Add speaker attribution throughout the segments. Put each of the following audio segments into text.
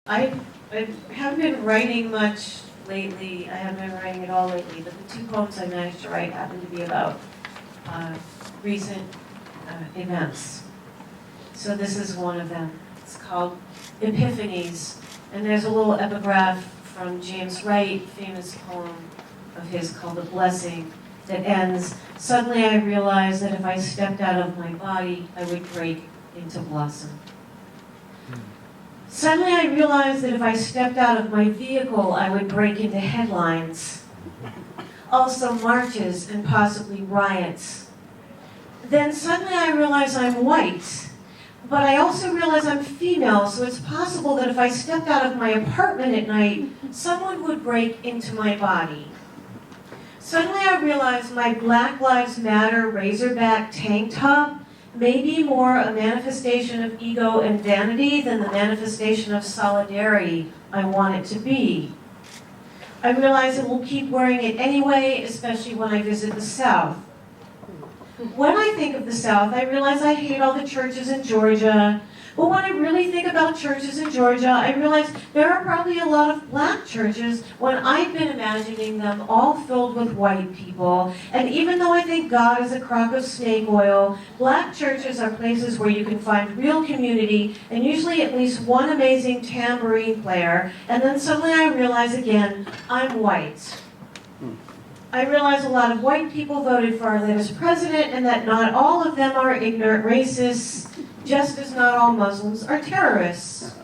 Speaker 1: I haven't been writing much lately. I haven't been writing at all lately, but the two poems I managed to write happen to be about recent events. So this is one of them. It's called Epiphanies, and there's a little epigraph from James Wright, famous poem of his called The Blessing, that ends, "Suddenly I realized that if I stepped out of my body, I would break into blossom." Suddenly I realized that if I stepped out of my vehicle, I would break into headlines. Also marches and possibly riots. Then suddenly I realized I'm white, but I also realize I'm female, so it's possible that if I stepped out of my apartment at night, someone would break into my body. Suddenly I realized my Black Lives Matter Razorback tank top may be more a manifestation of ego and vanity than the manifestation of solidarity I want it to be. I realize I will keep wearing it anyway, especially when I visit the South. When I think of the South, I realize I hate all the churches in Georgia. But when I really think about churches in Georgia, I realize there are probably a lot of black churches when I've been imagining them all filled with white people. And even though I think God is a crock of snake oil, black churches are places where you can find real community and usually at least one amazing tambourine player. And then suddenly I realize again, I'm white. I realize a lot of white people voted for our latest president and that not all of them are ignorant racists, just as not all Muslims are terrorists.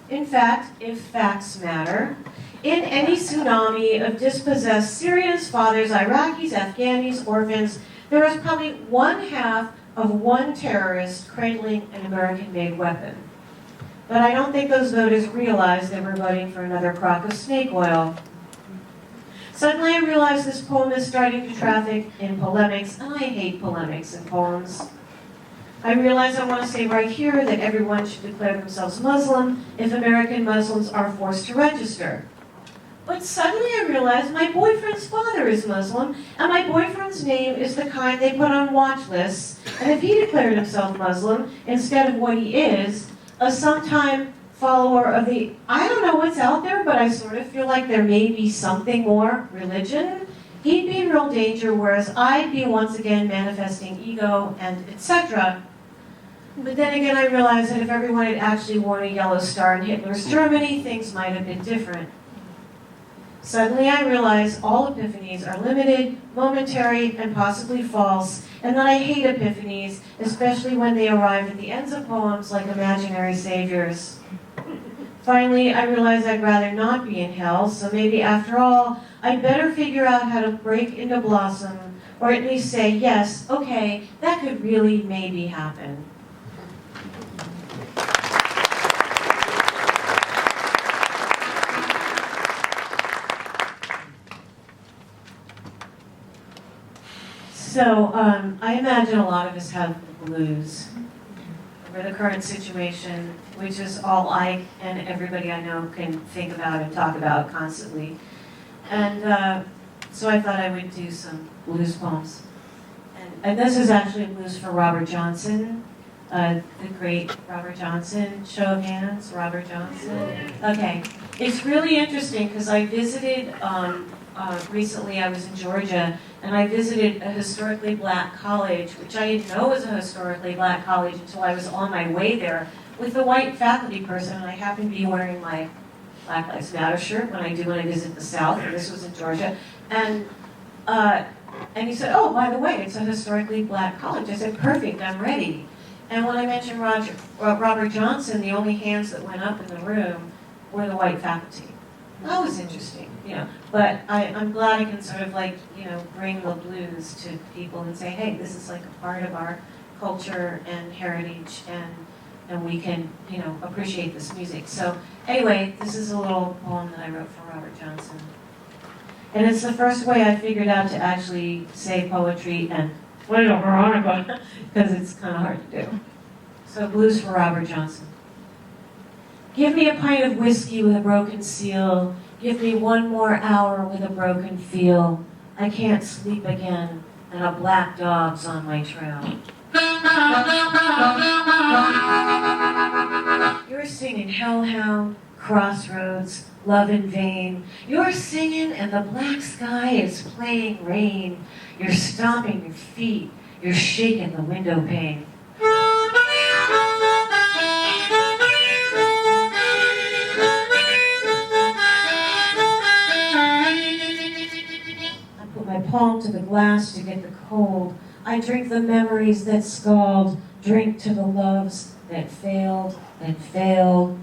Speaker 1: In fact, if facts matter, in any tsunami of dispossessed Syrians, fathers, Iraqis, Afghanis, orphans, there is probably one half of one terrorist cradling an American-made weapon. But I don't think those voters realize they were voting for another crock of snake oil. Suddenly I realize this poem is starting to traffic in polemics, and I hate polemics in poems. I realize I want to say right here that everyone should declare themselves Muslim if American Muslims are forced to register. But suddenly I realize my boyfriend's father is Muslim, and my boyfriend's name is the kind they put on watch lists, and if he declared himself Muslim, instead of what he is, a sometime follower of the, I don't know what's out there, but I sort of feel like there may be something more, religion, he'd be in real danger, whereas I'd be once again manifesting ego and etc. But then again, I realized that if everyone had actually worn a yellow star in Hitler's Germany, things might have been different. Suddenly I realized all epiphanies are limited, momentary, and possibly false, and that I hate epiphanies, especially when they arrive at the ends of poems like imaginary saviors. Finally, I realized I'd rather not be in hell, so maybe after all, I'd better figure out how to break into blossom, or at least say, yes, okay, that could really maybe happen. So, I imagine a lot of us have the blues over the current situation, which is all I and everybody I know can think about and talk about constantly. And so I thought I would do some blues poems. And this is actually a blues for Robert Johnson, the great Robert Johnson. Show of hands, Robert Johnson. Okay, it's really interesting because I visited, recently I was in Georgia, and I visited a historically black college, which I didn't know was a historically black college until I was on my way there with a white faculty person, and I happened to be wearing my Black Lives Matter shirt when I visit the South, and this was in Georgia. And he said, oh, by the way, it's a historically black college. I said, perfect, I'm ready. And when I mentioned Robert Johnson, the only hands that went up in the room were the white faculty. That was interesting, But I'm glad I can sort of bring the blues to people and say, hey, this is like a part of our culture and heritage, and we can, appreciate this music. So anyway, this is a little poem that I wrote for Robert Johnson. And it's the first way I figured out to actually say poetry and play the harmonica, because it's kind of hard to do. So blues for Robert Johnson. Give me a pint of whiskey with a broken seal. Give me one more hour with a broken feel. I can't sleep again, and a black dog's on my trail. You're singing Hellhound, crossroads, love in vain. You're singing and the black sky is playing rain. You're stomping your feet, you're shaking the window pane. I put my palm to the glass to get the cold. I drink the memories that scald, drink to the loves that failed and failed.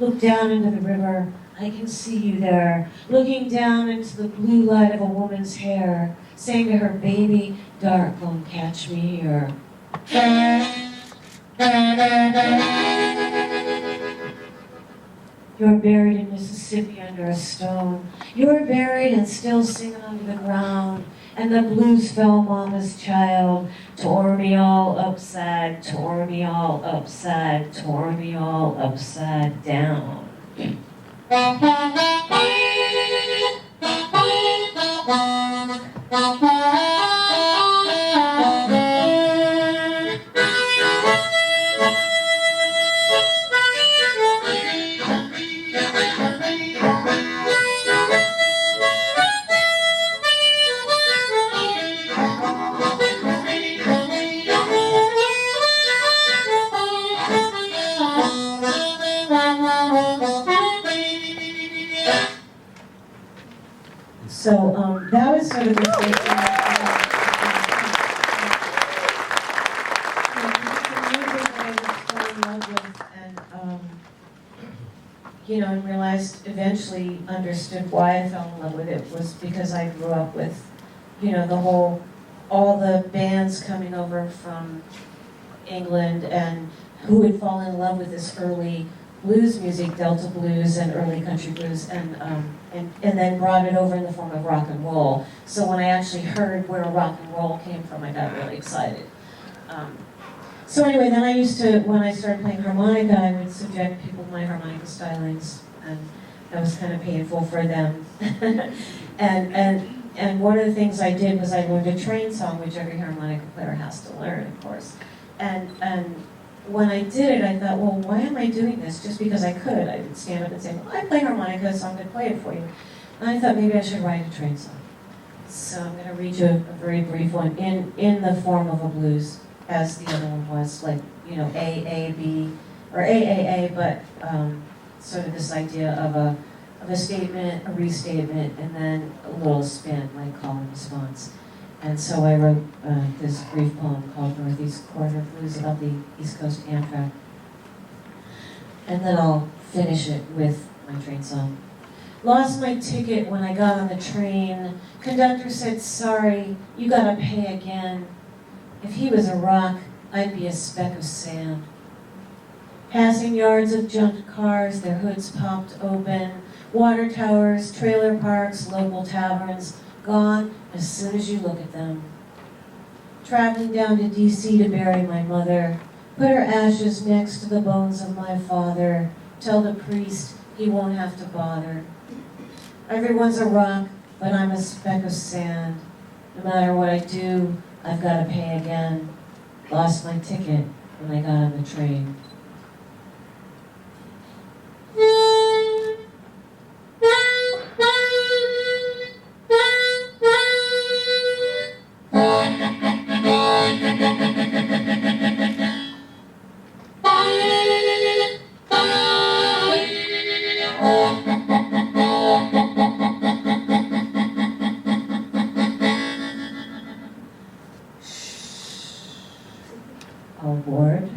Speaker 1: Look down into the river, I can see you there, looking down into the blue light of a woman's hair, saying to her baby, dark, won't catch me here. You're buried in Mississippi under a stone. You're buried and still singing under the ground. And the blues fell mama's child, tore me all upside, tore me all upside, tore me all upside down. So that was sort of the first thing and realized eventually understood why I fell in love with it was because I grew up with, all the bands coming over from England and who had fallen in love with this early blues music, Delta blues and early country blues, and then brought it over in the form of rock and roll. So when I actually heard where rock and roll came from, I got really excited. So anyway, then when I started playing harmonica, I would subject people to my harmonica stylings, and that was kind of painful for them. and one of the things I did was I learned a train song, which every harmonica player has to learn, of course. And when I did it, I thought, well, why am I doing this? Just because I could. I would stand up and say, well, I play harmonica, so I'm going to play it for you. And I thought maybe I should write a train song. So I'm going to read you a very brief one in the form of a blues, as the other one was, like, A, A, B, or A, but sort of this idea of a statement, a restatement, and then a little spin, like call and response. And so I wrote this brief poem called Northeast Corridor Blues about the East Coast Amtrak. And then I'll finish it with my train song. Lost my ticket when I got on the train. Conductor said, sorry, you gotta pay again. If he was a rock, I'd be a speck of sand. Passing yards of junked cars, their hoods popped open. Water towers, trailer parks, local taverns, gone as soon as you look at them. Traveling down to D.C. to bury my mother, put her ashes next to the bones of my father, tell the priest he won't have to bother. Everyone's a rock, but I'm a speck of sand. No matter what I do, I've got to pay again. Lost my ticket when I got on the train. Award.